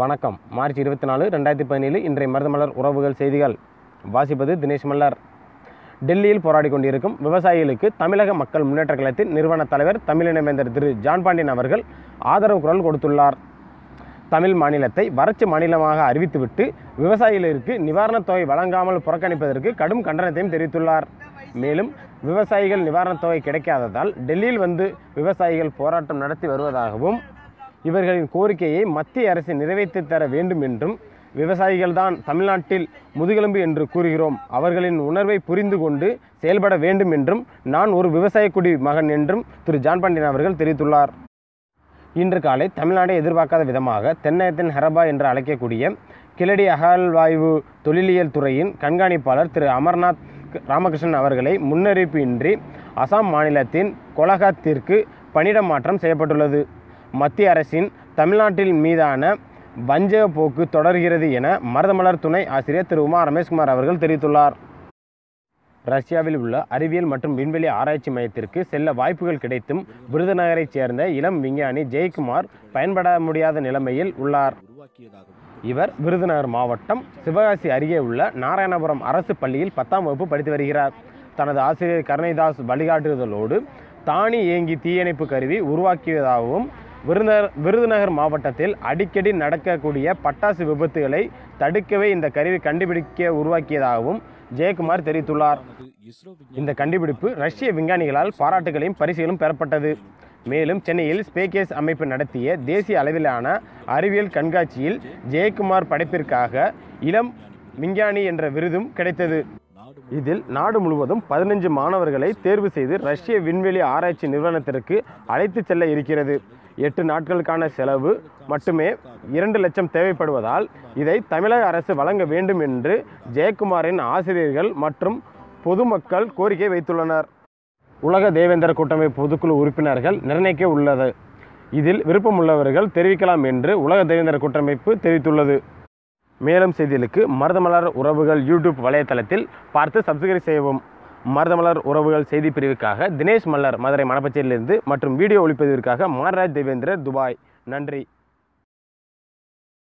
வணக்கம். மார்ச் 24, 2017 இன்றைய மருதமலர் உறவுகள் செய்திகள். வாசிப்பது தினேஷ் மல்லர். டெல்லியில் போராடி கொண்டிருக்கும் விவசாயிகளுக்கு தமிழக மக்கள் முன்னேற்ற கழகத்தின் நிறுவன தலைவர் தமிழினவேந்தர் திரு ஜான் பாண்டியன் அவர்கள் ஆதரவு குரல் கொடுத்துள்ளார். தமிழ் மாநிலத்தை வறட்சி மாநிலமாக அறிவித்துவிட்டு விவசாயிகளுக்கு நிவாரணத் தொகை வழங்காமல் புறக்கணிப்பதற்கு கடும் கண்டனத்தையும் தெரிவித்துள்ளார். மேலும் விவசாயிகள் நிவாரணத் தொகை கிடைக்காததால் டெல்லியில் வந்து விவசாயிகள் போராட்டம் நடத்தி வருவதாகவும், இவர்களின் கோரிக்கையை மத்திய அரசு நிறைவேற்றி தர வேண்டும் என்றும், விவசாயிகள்தான் தமிழ்நாட்டில் முதுகெலும்பு என்று கூறுகிறோம், அவர்களின் உணர்வை புரிந்து கொண்டு செயல்பட வேண்டும் என்றும், நான் ஒரு விவசாய குடி மகன் என்றும் திரு ஜான் பாண்டியன் அவர்கள் தெரிவித்துள்ளார். இன்று காலை தமிழ்நாடு எதிர்பார்க்காத விதமாக தென்னகத்தின் ஹரபா என்று அழைக்கக்கூடிய கிழடி அகழ்வாய்வு தொழிலியல் துறையின் கண்காணிப்பாளர் திரு அமர்நாத் ராமகிருஷ்ணன் அவர்களை முன்னறிவிப்பு இன்றி அசாம் மாநிலத்தின் கொலகாத்திற்கு பணியிட மாற்றம் செய்யப்பட்டுள்ளது. மத்திய அரசின் தமிழ்நாட்டில் மீதான வஞ்சக போக்கு தொடர்கிறது என மருதமலர் துணை ஆசிரியர் திரு உமா ரமேஷ்குமார் அவர்கள் தெரிவித்துள்ளார். ரஷ்யாவில் உள்ள அறிவியல் மற்றும் விண்வெளி ஆராய்ச்சி மையத்திற்கு செல்ல வாய்ப்புகள் கிடைத்தும் விருதுநகரைச் சேர்ந்த இளம் விஞ்ஞானி ஜெயக்குமார் பயன்பட முடியாத நிலைமையில் உள்ளார். இவர் விருதுநகர் மாவட்டம் சிவகாசி அருகே உள்ள நாராயணபுரம் அரசு பள்ளியில் 10ஆம் வகுப்பு படித்து வருகிறார். தனது ஆசிரியர் கருணைதாஸ் வழிகாட்டுதலோடு தானி இயங்கி தீயணைப்பு கருவி உருவாக்கியதாகவும், விருதுநகர் மாவட்டத்தில் அடிக்கடி நடக்கக்கூடிய பட்டாசு விபத்துகளை தடுக்கவே இந்த கருவி கண்டுபிடிக்க உருவாக்கியதாகவும் ஜெயக்குமார் தெரிவித்துள்ளார். இந்த கண்டுபிடிப்பு ரஷ்ய விஞ்ஞானிகளால் பாராட்டுகளையும் பரிசுகளும் பெறப்பட்டது. மேலும் சென்னையில் ஸ்பேகேஸ் அமைப்பு நடத்திய தேசிய அளவிலான அறிவியல் கண்காட்சியில் ஜெயக்குமார் படைப்பிற்காக இளம் விஞ்ஞானி என்ற விருதும் கிடைத்தது. இதில் நாடு முழுவதும் 15 மாணவர்களை தேர்வு செய்து ரஷ்ய விண்வெளி ஆராய்ச்சி நிறுவனத்திற்கு அழைத்து செல்ல இருக்கிறது. 8 நாட்களுக்கான செலவு மட்டுமே 2 லட்சம் தேவைப்படுவதால் இதை தமிழக அரசு வழங்க வேண்டும் என்று ஜெயக்குமாரின் ஆசிரியர்கள் மற்றும் பொதுமக்கள் கோரிக்கை வைத்துள்ளனர். உலக தேவேந்திர கூட்டமைப்பு பொதுக்குழு உறுப்பினர்கள் நிர்ணயிக்க உள்ளது. இதில் விருப்பமுள்ளவர்கள் தெரிவிக்கலாம் என்று உலக தேவேந்திர கூட்டமைப்பு தெரிவித்துள்ளது. மேலும் செய்திகளுக்கு மருதமலர் உறவுகள் யூடியூப் வலைத்தளத்தில் பார்த்து சப்ஸ்கிரைப் செய்யவும். மருதமலர் உறவுகள் செய்தி பிரிவுக்காக தினேஷ் மல்லர், மதுரை மணப்பச்சேரியிலிருந்து மற்றும் வீடியோ ஒளிப்பதிவிற்காக மாரராஜ் தேவேந்திரர், துபாய். நன்றி.